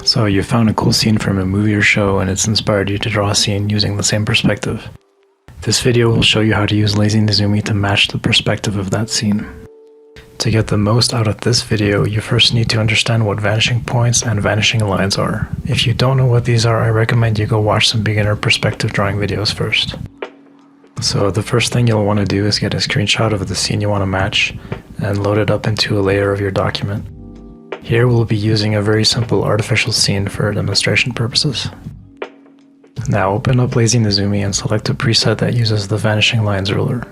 So you found a cool scene from a movie or show and it's inspired you to draw a scene using the same perspective. This video will show you how to use Lazy Nezumi to match the perspective of that scene. To get the most out of this video, you first need to understand what vanishing points and vanishing lines are. If you don't know what these are, I recommend you go watch some beginner perspective drawing videos first. So the first thing you'll want to do is get a screenshot of the scene you want to match and load it up into a layer of your document. Here we'll be using a very simple artificial scene for demonstration purposes. Now open up Lazy Nezumi and select a preset that uses the vanishing lines ruler.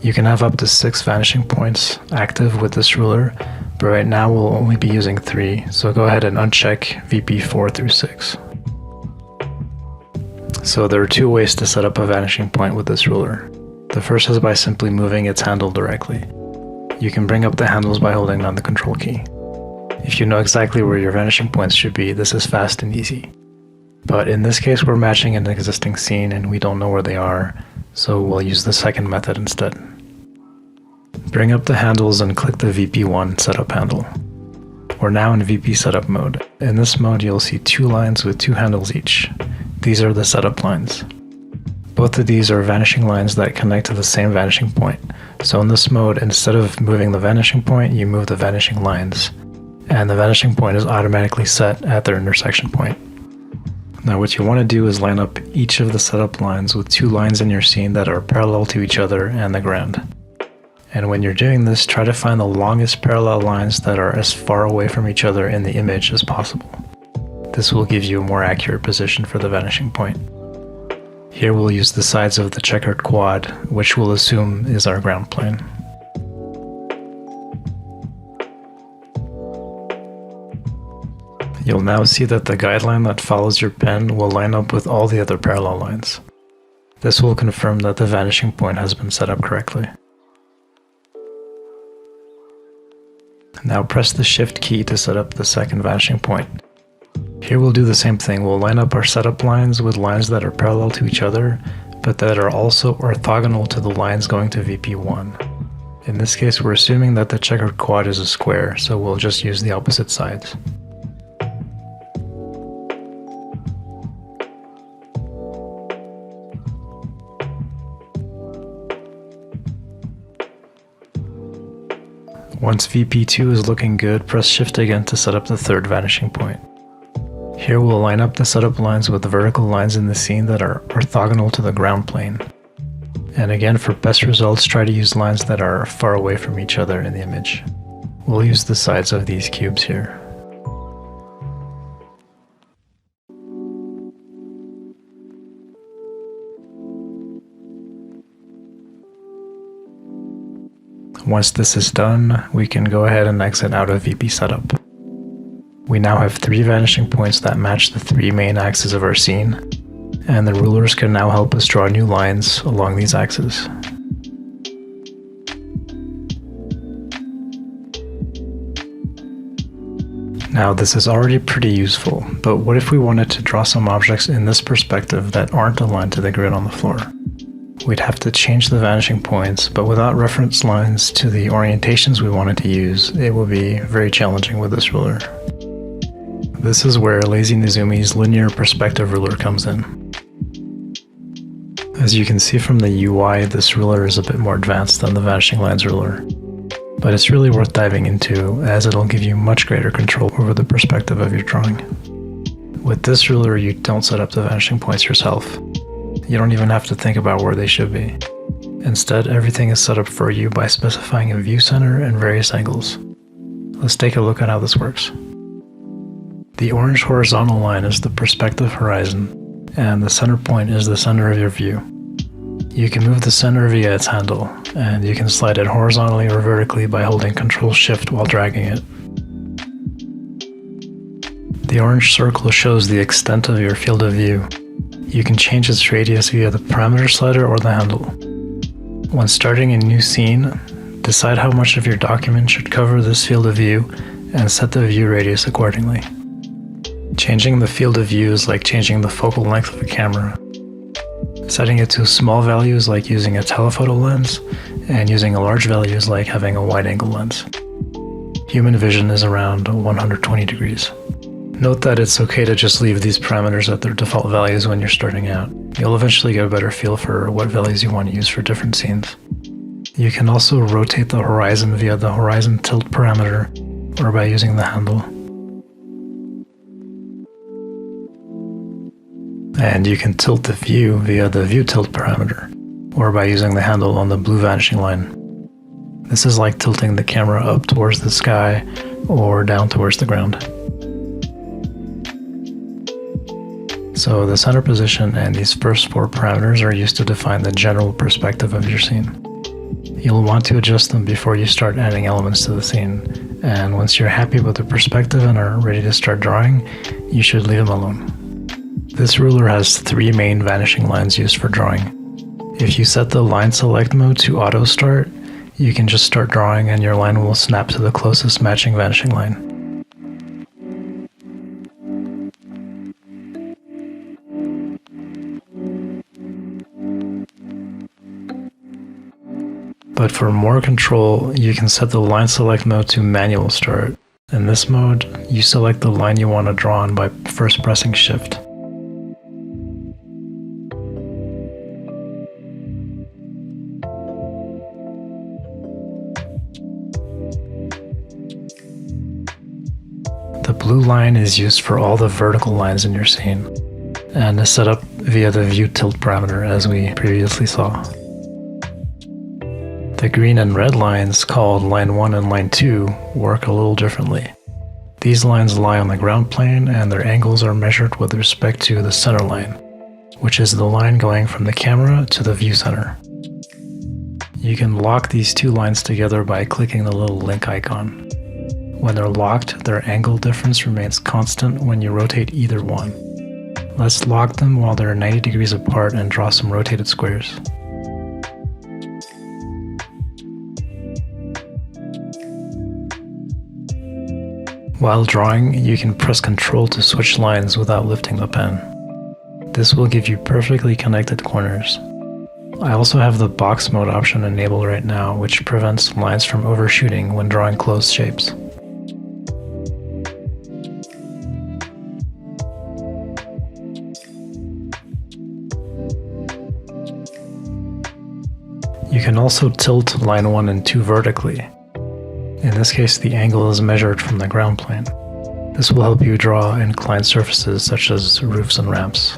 You can have up to 6 vanishing points active with this ruler, but right now we'll only be using 3, so go ahead and uncheck VP 4 through 6. So there are 2 ways to set up a vanishing point with this ruler. The first is by simply moving its handle directly. You can bring up the handles by holding down the control key. If you know exactly where your vanishing points should be, this is fast and easy. But in this case we're matching an existing scene and we don't know where they are, so we'll use the second method instead. Bring up the handles and click the VP1 setup handle. We're now in VP setup mode. In this mode you'll see 2 lines with 2 handles each. These are the setup lines. Both of these are vanishing lines that connect to the same vanishing point. So in this mode, instead of moving the vanishing point, you move the vanishing lines. And the vanishing point is automatically set at their intersection point. Now what you want to do is line up each of the setup lines with 2 lines in your scene that are parallel to each other and the ground. And when you're doing this, try to find the longest parallel lines that are as far away from each other in the image as possible. This will give you a more accurate position for the vanishing point. Here we'll use the sides of the checkered quad, which we'll assume is our ground plane. You'll now see that the guideline that follows your pen will line up with all the other parallel lines. This will confirm that the vanishing point has been set up correctly. Now press the Shift key to set up the second vanishing point. Here we'll do the same thing. We'll line up our setup lines with lines that are parallel to each other, but that are also orthogonal to the lines going to VP1. In this case, we're assuming that the checkered quad is a square, so we'll just use the opposite sides. Once VP2 is looking good, press Shift again to set up the third vanishing point. Here we'll line up the setup lines with the vertical lines in the scene that are orthogonal to the ground plane. And again, for best results, try to use lines that are far away from each other in the image. We'll use the sides of these cubes here. Once this is done, we can go ahead and exit out of VP setup. We now have 3 vanishing points that match the 3 main axes of our scene, and the rulers can now help us draw new lines along these axes. Now this is already pretty useful, but what if we wanted to draw some objects in this perspective that aren't aligned to the grid on the floor? We'd have to change the vanishing points, but without reference lines to the orientations we wanted to use, it will be very challenging with this ruler. This is where Lazy Nezumi's linear perspective ruler comes in. As you can see from the UI, this ruler is a bit more advanced than the vanishing lines ruler, but it's really worth diving into as it'll give you much greater control over the perspective of your drawing. With this ruler, you don't set up the vanishing points yourself. You don't even have to think about where they should be. Instead, everything is set up for you by specifying a view center and various angles. Let's take a look at how this works. The orange horizontal line is the perspective horizon, and the center point is the center of your view. You can move the center via its handle, and you can slide it horizontally or vertically by holding Ctrl-Shift while dragging it. The orange circle shows the extent of your field of view. You can change its radius via the parameter slider or the handle. When starting a new scene, decide how much of your document should cover this field of view and set the view radius accordingly. Changing the field of view is like changing the focal length of a camera. Setting it to small values like using a telephoto lens, and using a large value is like having a wide-angle lens. Human vision is around 120 degrees. Note that it's okay to just leave these parameters at their default values when you're starting out. You'll eventually get a better feel for what values you want to use for different scenes. You can also rotate the horizon via the horizon tilt parameter or by using the handle. And you can tilt the view via the view tilt parameter or by using the handle on the blue vanishing line. This is like tilting the camera up towards the sky or down towards the ground. So the center position and these first 4 parameters are used to define the general perspective of your scene. You'll want to adjust them before you start adding elements to the scene, and once you're happy with the perspective and are ready to start drawing, you should leave them alone. This ruler has 3 main vanishing lines used for drawing. If you set the line select mode to auto start, you can just start drawing and your line will snap to the closest matching vanishing line. But for more control, you can set the line select mode to manual start. In this mode, you select the line you want to draw on by first pressing Shift. The blue line is used for all the vertical lines in your scene, and is set up via the view tilt parameter as we previously saw. The green and red lines, called line 1 and line 2, work a little differently. These lines lie on the ground plane and their angles are measured with respect to the center line, which is the line going from the camera to the view center. You can lock these 2 lines together by clicking the little link icon. When they're locked, their angle difference remains constant when you rotate either one. Let's lock them while they're 90 degrees apart and draw some rotated squares. While drawing, you can press Ctrl to switch lines without lifting the pen. This will give you perfectly connected corners. I also have the box mode option enabled right now, which prevents lines from overshooting when drawing closed shapes. You can also tilt line 1 and 2 vertically. In this case, the angle is measured from the ground plane. This will help you draw inclined surfaces such as roofs and ramps.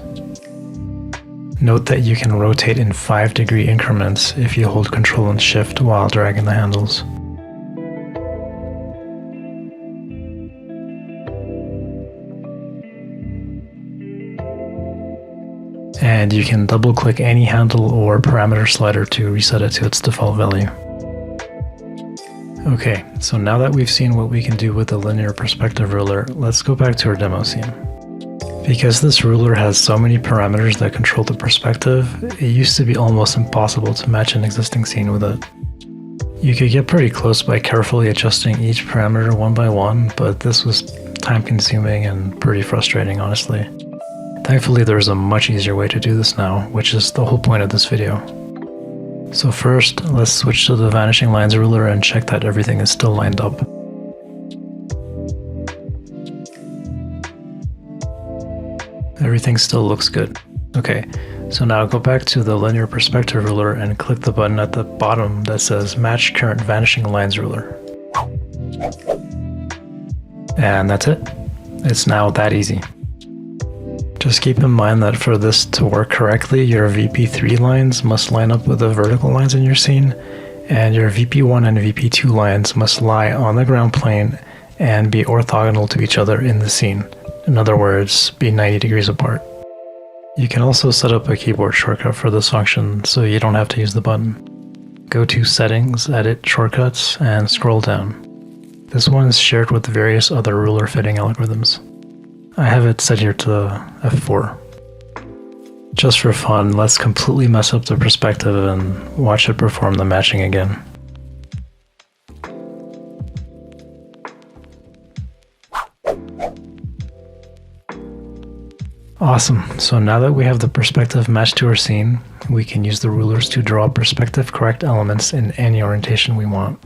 Note that you can rotate in 5-degree increments if you hold Ctrl and Shift while dragging the handles. And you can double-click any handle or parameter slider to reset it to its default value. Okay, so now that we've seen what we can do with the linear perspective ruler, let's go back to our demo scene. Because this ruler has so many parameters that control the perspective, it used to be almost impossible to match an existing scene with it. You could get pretty close by carefully adjusting each parameter one by one, but this was time-consuming and pretty frustrating, honestly. Thankfully, there's a much easier way to do this now, which is the whole point of this video. So first, let's switch to the Vanishing Lines ruler and check that everything is still lined up. Everything still looks good. Okay, so now go back to the Linear Perspective ruler and click the button at the bottom that says Match Current Vanishing Lines Ruler. And that's it. It's now that easy. Just keep in mind that for this to work correctly, your VP3 lines must line up with the vertical lines in your scene, and your VP1 and VP2 lines must lie on the ground plane and be orthogonal to each other in the scene. In other words, be 90 degrees apart. You can also set up a keyboard shortcut for this function so you don't have to use the button. Go to Settings, Edit, Shortcuts, and scroll down. This one is shared with various other ruler fitting algorithms. I have it set here to F4. Just for fun, let's completely mess up the perspective and watch it perform the matching again. Awesome, so now that we have the perspective matched to our scene, we can use the rulers to draw perspective correct elements in any orientation we want.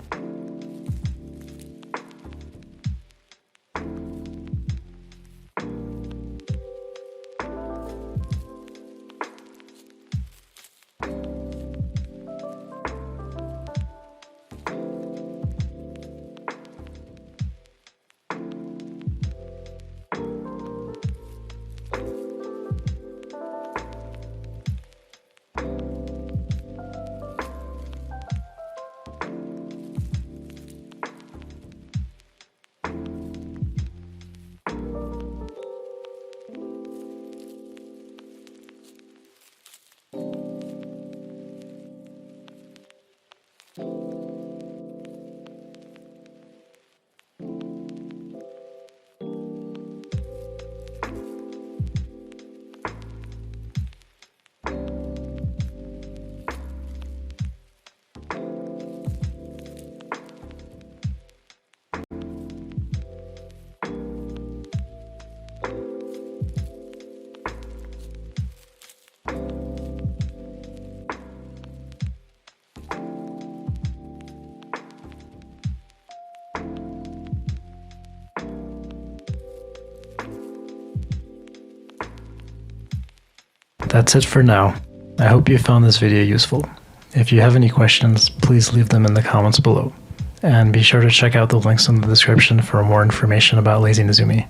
That's it for now. I hope you found this video useful. If you have any questions, please leave them in the comments below. And be sure to check out the links in the description for more information about Lazy Nezumi.